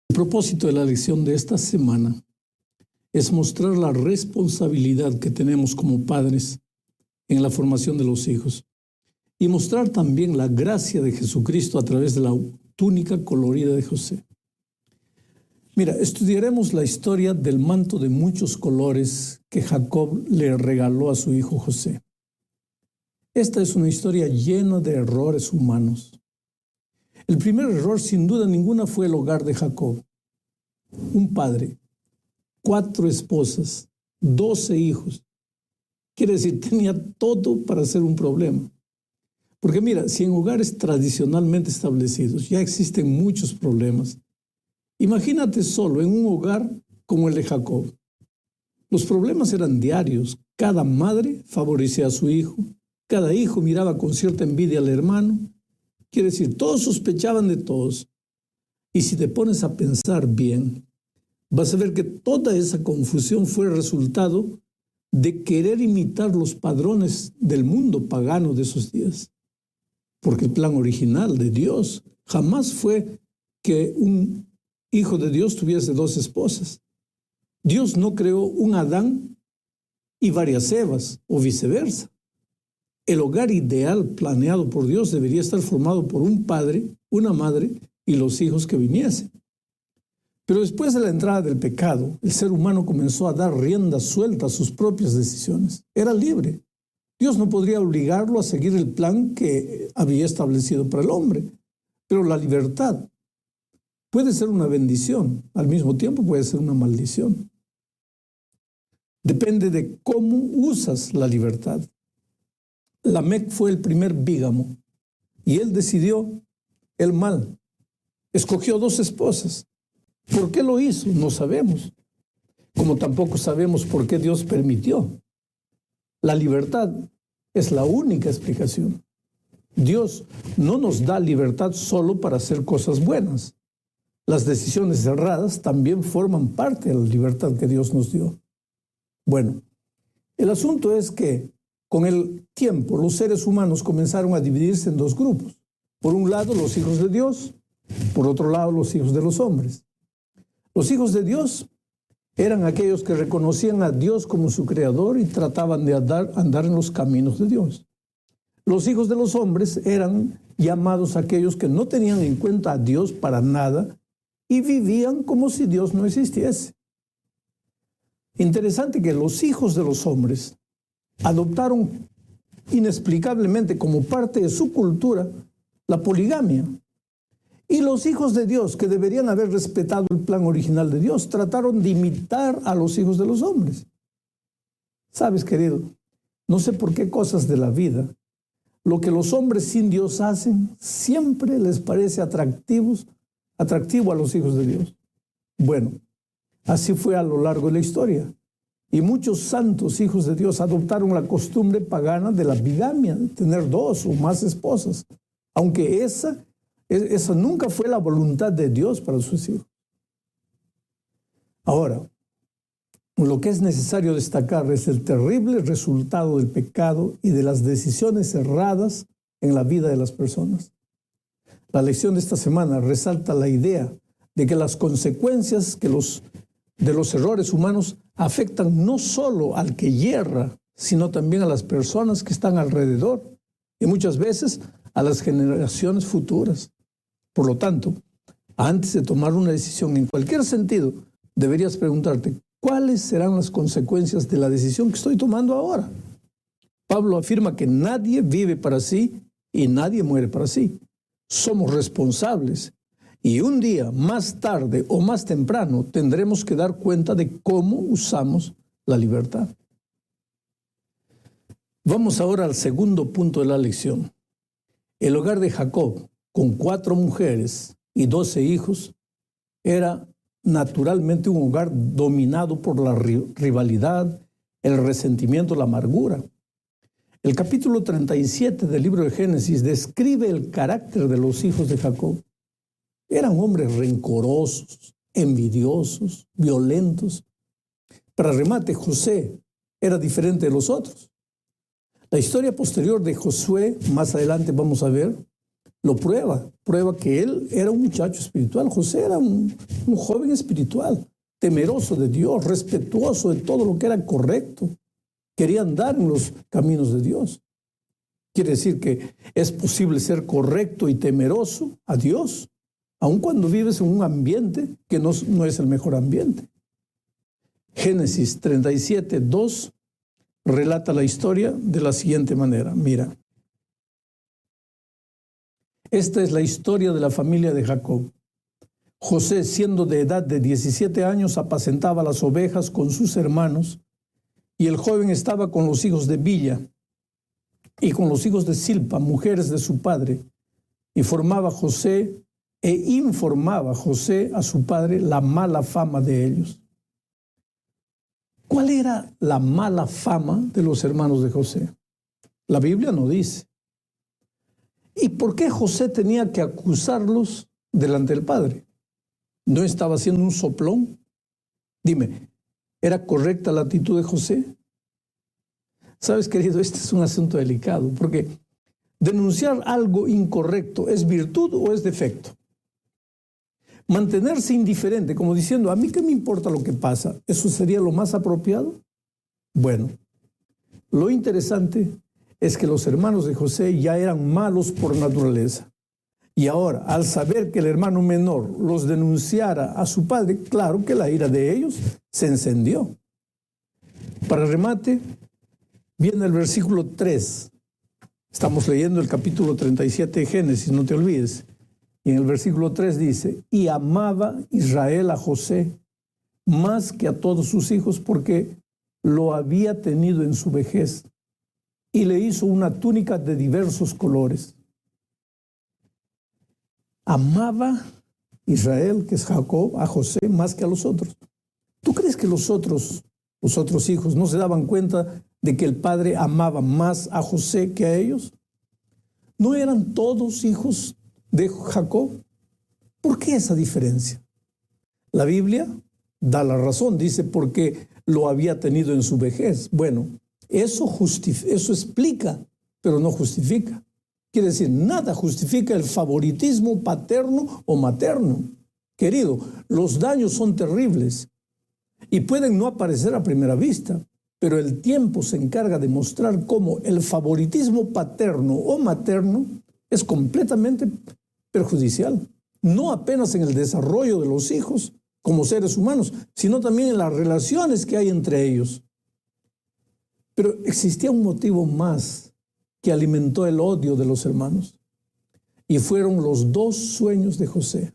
El propósito de la lección de esta semana es mostrar la responsabilidad que tenemos como padres en la formación de los hijos y mostrar también la gracia de Jesucristo a través de la túnica colorida de José. Mira, estudiaremos la historia del manto de muchos colores que Jacob le regaló a su hijo José. Esta es una historia llena de errores humanos. El primer error, sin duda ninguna, fue el hogar de Jacob. Un padre, 4 esposas, 12 hijos. Quiere decir, tenía todo para ser un problema. Porque mira, si en hogares tradicionalmente establecidos ya existen muchos problemas, imagínate solo en un hogar como el de Jacob. Los problemas eran diarios. Cada madre favorecía a su hijo. Cada hijo miraba con cierta envidia al hermano. Quiere decir, todos sospechaban de todos. Y si te pones a pensar bien, vas a ver que toda esa confusión fue el resultado de querer imitar los padrones del mundo pagano de esos días. Porque el plan original de Dios jamás fue que un hijo de Dios tuviese 2 esposas. Dios no creó un Adán y varias Evas, o viceversa. El hogar ideal planeado por Dios debería estar formado por un padre, una madre y los hijos que viniesen. Pero después de la entrada del pecado, el ser humano comenzó a dar rienda suelta a sus propias decisiones. Era libre. Dios no podría obligarlo a seguir el plan que había establecido para el hombre. Pero la libertad puede ser una bendición, al mismo tiempo puede ser una maldición. Depende de cómo usas la libertad. Lamec fue el primer bígamo y él decidió el mal. Escogió 2 esposas. ¿Por qué lo hizo? No sabemos. Como tampoco sabemos por qué Dios permitió. La libertad es la única explicación. Dios no nos da libertad solo para hacer cosas buenas. Las decisiones erradas también forman parte de la libertad que Dios nos dio. Bueno, el asunto es que con el tiempo los seres humanos comenzaron a dividirse en 2 grupos. Por un lado, los hijos de Dios. Por otro lado, los hijos de los hombres. Los hijos de Dios eran aquellos que reconocían a Dios como su creador y trataban de andar en los caminos de Dios. Los hijos de los hombres eran llamados aquellos que no tenían en cuenta a Dios para nada y vivían como si Dios no existiese. Interesante que los hijos de los hombres adoptaron inexplicablemente como parte de su cultura la poligamia. Y los hijos de Dios, que deberían haber respetado el plan original de Dios, trataron de imitar a los hijos de los hombres. Sabes, querido, no sé por qué cosas de la vida, lo que los hombres sin Dios hacen siempre les parece atractivo a los hijos de Dios. Bueno, así fue a lo largo de la historia. Y muchos santos hijos de Dios adoptaron la costumbre pagana de la bigamia, de tener 2 o más esposas, aunque esa nunca fue la voluntad de Dios para sus hijos. Ahora, lo que es necesario destacar es el terrible resultado del pecado y de las decisiones erradas en la vida de las personas. La lección de esta semana resalta la idea de que las consecuencias de los errores humanos afectan no solo al que yerra, sino también a las personas que están alrededor y muchas veces a las generaciones futuras. Por lo tanto, antes de tomar una decisión en cualquier sentido, deberías preguntarte, ¿cuáles serán las consecuencias de la decisión que estoy tomando ahora? Pablo afirma que nadie vive para sí y nadie muere para sí. Somos responsables y un día, más tarde o más temprano, tendremos que dar cuenta de cómo usamos la libertad. Vamos ahora al segundo punto de la lección. El hogar de Jacob, con 4 mujeres y 12 hijos, era naturalmente un hogar dominado por la rivalidad, el resentimiento, la amargura. El capítulo 37 del libro de Génesis describe el carácter de los hijos de Jacob. Eran hombres rencorosos, envidiosos, violentos. Para remate, José era diferente de los otros. La historia posterior de Josué, más adelante vamos a ver, lo prueba que él era un muchacho espiritual. José era un joven espiritual, temeroso de Dios, respetuoso de todo lo que era correcto. Quería andar en los caminos de Dios. Quiere decir que es posible ser correcto y temeroso a Dios, aun cuando vives en un ambiente que no es el mejor ambiente. Génesis 37:2 relata la historia de la siguiente manera. Mira, esta es la historia de la familia de Jacob. José, siendo de edad de 17 años, apacentaba las ovejas con sus hermanos, y el joven estaba con los hijos de Bilha y con los hijos de Silpa, mujeres de su padre, y informaba José a su padre la mala fama de ellos. ¿Cuál era la mala fama de los hermanos de José? La Biblia no dice. ¿Y por qué José tenía que acusarlos delante del padre? ¿No estaba haciendo un soplón? Dime, ¿era correcta la actitud de José? Sabes, querido, este es un asunto delicado, porque denunciar algo incorrecto, ¿es virtud o es defecto? Mantenerse indiferente, como diciendo, ¿a mí qué me importa lo que pasa? ¿Eso sería lo más apropiado? Bueno, lo interesante es que los hermanos de José ya eran malos por naturaleza. Y ahora, al saber que el hermano menor los denunciara a su padre, claro que la ira de ellos se encendió. Para remate, viene el versículo 3. Estamos leyendo el capítulo 37 de Génesis, no te olvides. Y en el versículo 3 dice, y amaba Israel a José más que a todos sus hijos porque lo había tenido en su vejez y le hizo una túnica de diversos colores. Amaba Israel, que es Jacob, a José más que a los otros. ¿Tú crees que los otros hijos no se daban cuenta de que el padre amaba más a José que a ellos? ¿No eran todos hijos de Jacob? ¿Por qué esa diferencia? La Biblia da la razón, dice porque lo había tenido en su vejez. Bueno, eso explica, pero no justifica. Quiere decir, nada justifica el favoritismo paterno o materno. Querido, los daños son terribles y pueden no aparecer a primera vista, pero el tiempo se encarga de mostrar cómo el favoritismo paterno o materno es completamente perjudicial, no apenas en el desarrollo de los hijos como seres humanos, sino también en las relaciones que hay entre ellos. Pero existía un motivo más que alimentó el odio de los hermanos, y fueron los 2 sueños de José.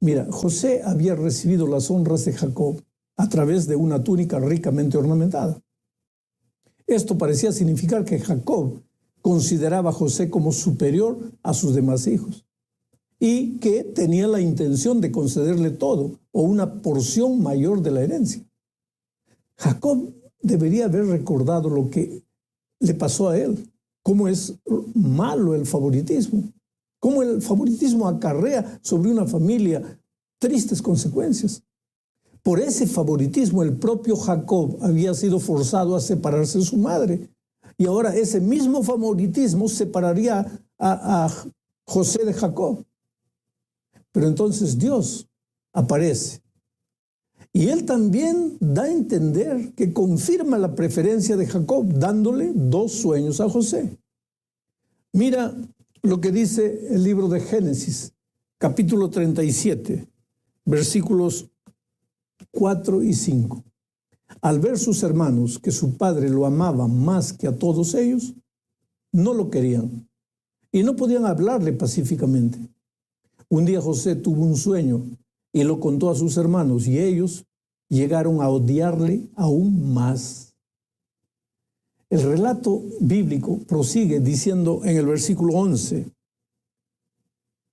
Mira, José había recibido las honras de Jacob a través de una túnica ricamente ornamentada. Esto parecía significar que Jacob consideraba a José como superior a sus demás hijos y que tenía la intención de concederle todo o una porción mayor de la herencia. Jacob debería haber recordado lo que le pasó a él, cómo es malo el favoritismo, cómo el favoritismo acarrea sobre una familia tristes consecuencias. Por ese favoritismo el propio Jacob había sido forzado a separarse de su madre, y ahora ese mismo favoritismo separaría a José de Jacob. Pero entonces Dios aparece. Y él también da a entender que confirma la preferencia de Jacob, dándole 2 sueños a José. Mira lo que dice el libro de Génesis, capítulo 37, versículos 4 y 5. Al ver sus hermanos que su padre lo amaba más que a todos ellos, no lo querían y no podían hablarle pacíficamente. Un día José tuvo un sueño y lo contó a sus hermanos, y ellos llegaron a odiarle aún más. El relato bíblico prosigue diciendo en el versículo 11,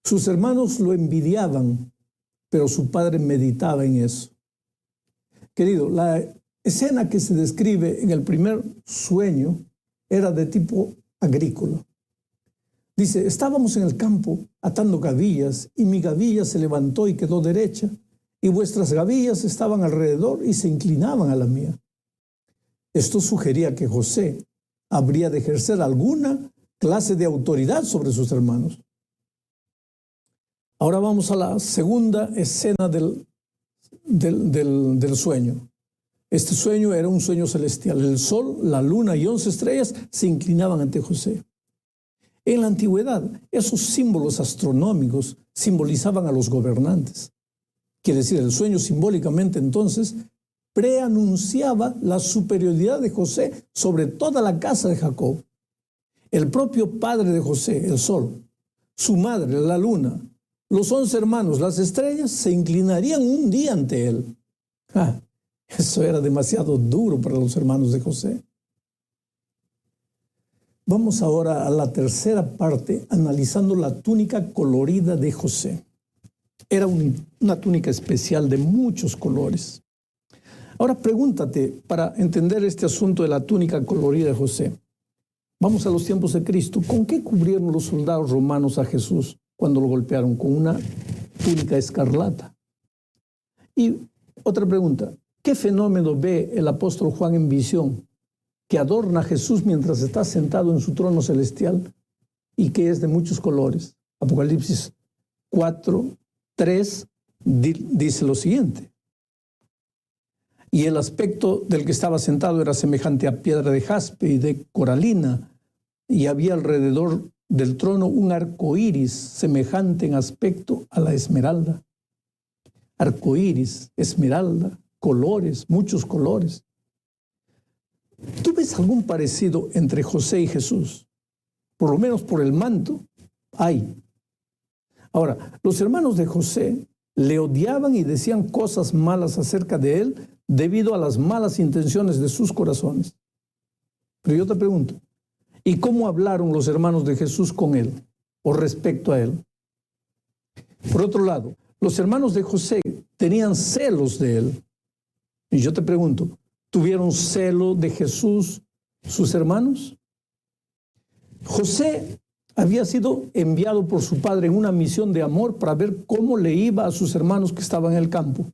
sus hermanos lo envidiaban, pero su padre meditaba en eso. Querido, la escena que se describe en el primer sueño era de tipo agrícola. Dice, estábamos en el campo atando gavillas, y mi gavilla se levantó y quedó derecha, y vuestras gavillas estaban alrededor y se inclinaban a la mía. Esto sugería que José habría de ejercer alguna clase de autoridad sobre sus hermanos. Ahora vamos a la segunda escena del sueño. Este sueño era un sueño celestial. El sol, la luna y 11 estrellas se inclinaban ante José. En la antigüedad, esos símbolos astronómicos simbolizaban a los gobernantes. Quiere decir, el sueño simbólicamente entonces preanunciaba la superioridad de José sobre toda la casa de Jacob. El propio padre de José, el sol, su madre, la luna, los 11 hermanos, las estrellas, se inclinarían un día ante él. Eso era demasiado duro para los hermanos de José. Vamos ahora a la tercera parte, analizando la túnica colorida de José. Era una túnica especial de muchos colores. Ahora pregúntate, para entender este asunto de la túnica colorida de José, vamos a los tiempos de Cristo. ¿Con qué cubrieron los soldados romanos a Jesús cuando lo golpearon? Con una túnica escarlata. Y otra pregunta, ¿qué fenómeno ve el apóstol Juan en visión que adorna a Jesús mientras está sentado en su trono celestial y que es de muchos colores? Apocalipsis 4:3 dice lo siguiente. Y el aspecto del que estaba sentado era semejante a piedra de jaspe y de coralina, y había alrededor del trono un arco iris semejante en aspecto a la esmeralda. Arco iris, esmeralda, colores, muchos colores. ¿Tú ves algún parecido entre José y Jesús? Por lo menos por el manto, hay. Ahora, los hermanos de José le odiaban y decían cosas malas acerca de él debido a las malas intenciones de sus corazones. Pero yo te pregunto, ¿y cómo hablaron los hermanos de Jesús con él o respecto a él? Por otro lado, los hermanos de José tenían celos de él. Y yo te pregunto, ¿tuvieron celo de Jesús sus hermanos? José había sido enviado por su padre en una misión de amor para ver cómo le iba a sus hermanos que estaban en el campo.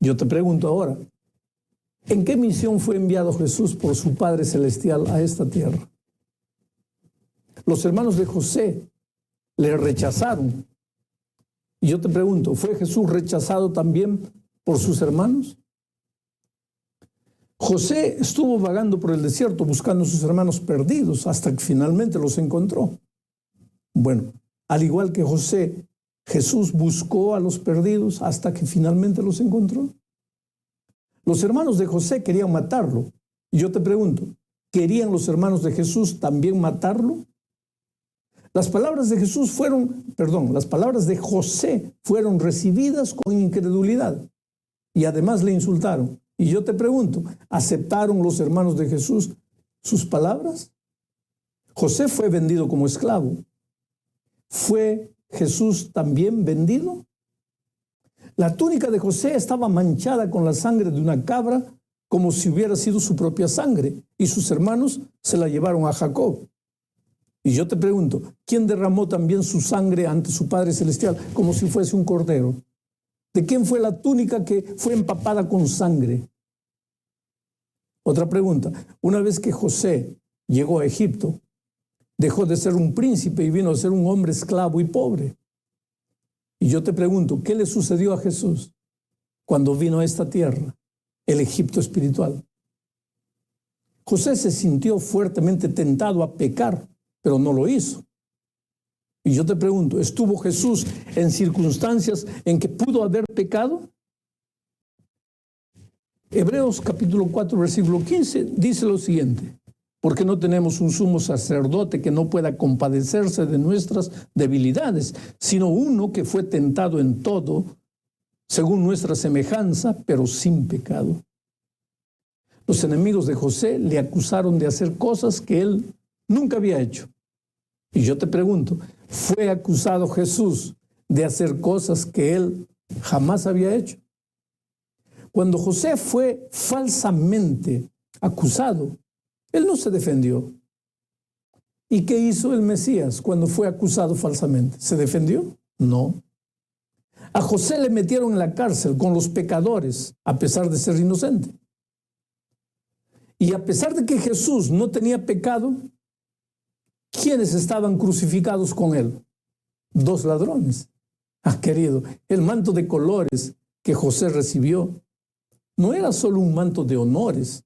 Yo te pregunto ahora, ¿en qué misión fue enviado Jesús por su Padre Celestial a esta tierra? Los hermanos de José le rechazaron. Y yo te pregunto, ¿fue Jesús rechazado también por sus hermanos? José estuvo vagando por el desierto buscando a sus hermanos perdidos hasta que finalmente los encontró. Bueno, al igual que José, Jesús buscó a los perdidos hasta que finalmente los encontró. Los hermanos de José querían matarlo. Y yo te pregunto, ¿querían los hermanos de Jesús también matarlo? Las palabras de las palabras de José fueron recibidas con incredulidad y además le insultaron. Y yo te pregunto, ¿aceptaron los hermanos de Jesús sus palabras? José fue vendido como esclavo. ¿Fue Jesús también vendido? La túnica de José estaba manchada con la sangre de una cabra como si hubiera sido su propia sangre, y sus hermanos se la llevaron a Jacob. Y yo te pregunto, ¿quién derramó también su sangre ante su Padre Celestial como si fuese un cordero? ¿De quién fue la túnica que fue empapada con sangre? Otra pregunta, una vez que José llegó a Egipto, dejó de ser un príncipe y vino a ser un hombre esclavo y pobre. Y yo te pregunto, ¿qué le sucedió a Jesús cuando vino a esta tierra, el Egipto espiritual? José se sintió fuertemente tentado a pecar, pero no lo hizo. Y yo te pregunto, ¿estuvo Jesús en circunstancias en que pudo haber pecado? Hebreos capítulo 4, versículo 15 dice lo siguiente: porque no tenemos un sumo sacerdote que no pueda compadecerse de nuestras debilidades, sino uno que fue tentado en todo, según nuestra semejanza, pero sin pecado. Los enemigos de José le acusaron de hacer cosas que él nunca había hecho. Y yo te pregunto, ¿fue acusado Jesús de hacer cosas que él jamás había hecho? Cuando José fue falsamente acusado, él no se defendió. ¿Y qué hizo el Mesías cuando fue acusado falsamente? ¿Se defendió? No. A José le metieron en la cárcel con los pecadores, a pesar de ser inocente. Y a pesar de que Jesús no tenía pecado, ¿quiénes estaban crucificados con él? 2 ladrones. Querido, el manto de colores que José recibió no era solo un manto de honores,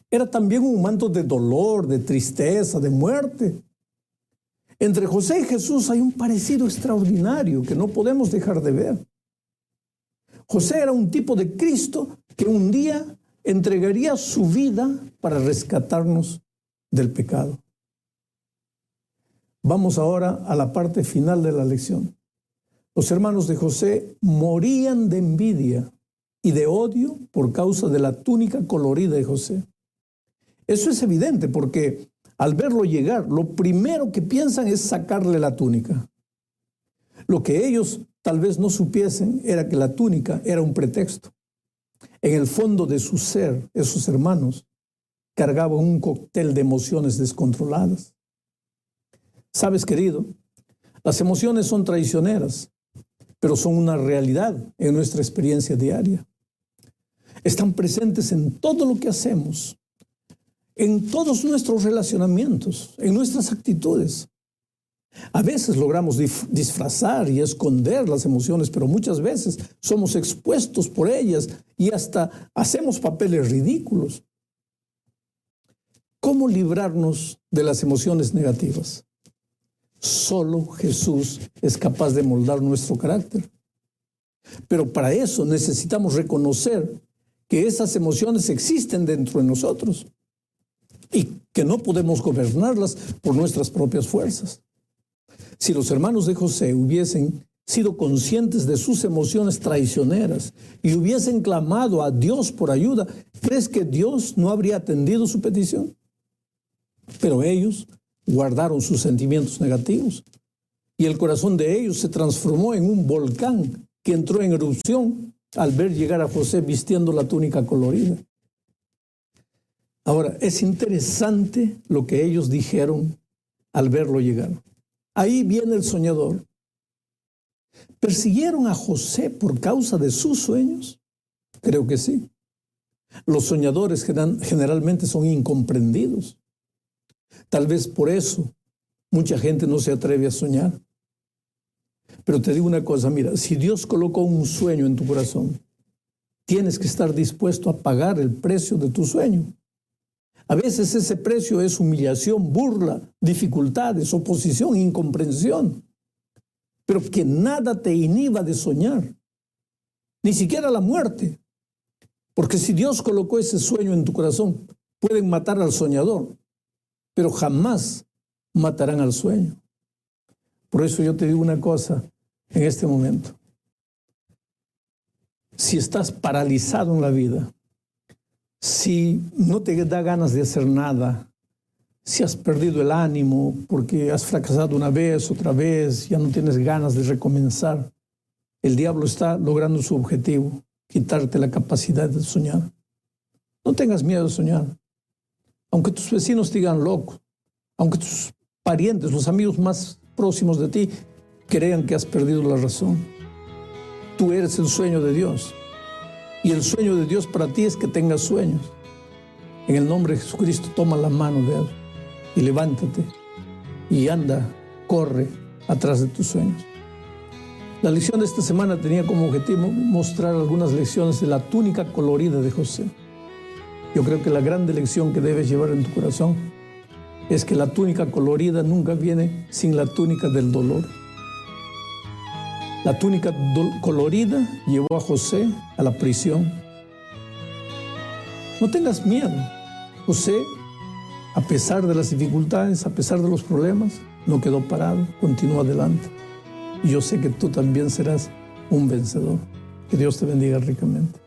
era también un manto de dolor, de tristeza, de muerte. Entre José y Jesús hay un parecido extraordinario que no podemos dejar de ver. José era un tipo de Cristo que un día entregaría su vida para rescatarnos del pecado. Vamos ahora a la parte final de la lección. Los hermanos de José morían de envidia y de odio por causa de la túnica colorida de José. Eso es evidente porque al verlo llegar, lo primero que piensan es sacarle la túnica. Lo que ellos tal vez no supiesen era que la túnica era un pretexto. En el fondo de su ser, esos hermanos cargaban un cóctel de emociones descontroladas. ¿Sabes, querido? Las emociones son traicioneras, pero son una realidad en nuestra experiencia diaria. Están presentes en todo lo que hacemos, en todos nuestros relacionamientos, en nuestras actitudes. A veces logramos disfrazar y esconder las emociones, pero muchas veces somos expuestos por ellas y hasta hacemos papeles ridículos. ¿Cómo librarnos de las emociones negativas? Solo Jesús es capaz de moldar nuestro carácter. Pero para eso necesitamos reconocer que esas emociones existen dentro de nosotros y que no podemos gobernarlas por nuestras propias fuerzas. Si los hermanos de José hubiesen sido conscientes de sus emociones traicioneras y hubiesen clamado a Dios por ayuda, ¿crees que Dios no habría atendido su petición? Pero ellos guardaron sus sentimientos negativos y el corazón de ellos se transformó en un volcán que entró en erupción al ver llegar a José vistiendo la túnica colorida. Ahora, es interesante lo que ellos dijeron al verlo llegar. Ahí viene el soñador. ¿Persiguieron a José por causa de sus sueños? Creo que sí. Los soñadores generalmente son incomprendidos. Tal vez por eso mucha gente no se atreve a soñar. Pero te digo una cosa, mira, si Dios colocó un sueño en tu corazón, tienes que estar dispuesto a pagar el precio de tu sueño. A veces ese precio es humillación, burla, dificultades, oposición, incomprensión. Pero que nada te inhiba de soñar, ni siquiera la muerte. Porque si Dios colocó ese sueño en tu corazón, pueden matar al soñador, pero jamás matarán al sueño. Por eso yo te digo una cosa en este momento. Si estás paralizado en la vida, si no te da ganas de hacer nada, si has perdido el ánimo porque has fracasado una vez, otra vez, ya no tienes ganas de recomenzar, el diablo está logrando su objetivo, quitarte la capacidad de soñar. No tengas miedo de soñar. Aunque tus vecinos te digan loco, aunque tus parientes, los amigos más próximos de ti, crean que has perdido la razón. Tú eres el sueño de Dios. Y el sueño de Dios para ti es que tengas sueños. En el nombre de Jesucristo, toma la mano de Él y levántate y anda, corre atrás de tus sueños. La lección de esta semana tenía como objetivo mostrar algunas lecciones de la túnica colorida de José. Yo creo que la grande lección que debes llevar en tu corazón es que la túnica colorida nunca viene sin la túnica del dolor. La túnica colorida llevó a José a la prisión. No tengas miedo. José, a pesar de las dificultades, a pesar de los problemas, no quedó parado, continuó adelante. Y yo sé que tú también serás un vencedor. Que Dios te bendiga ricamente.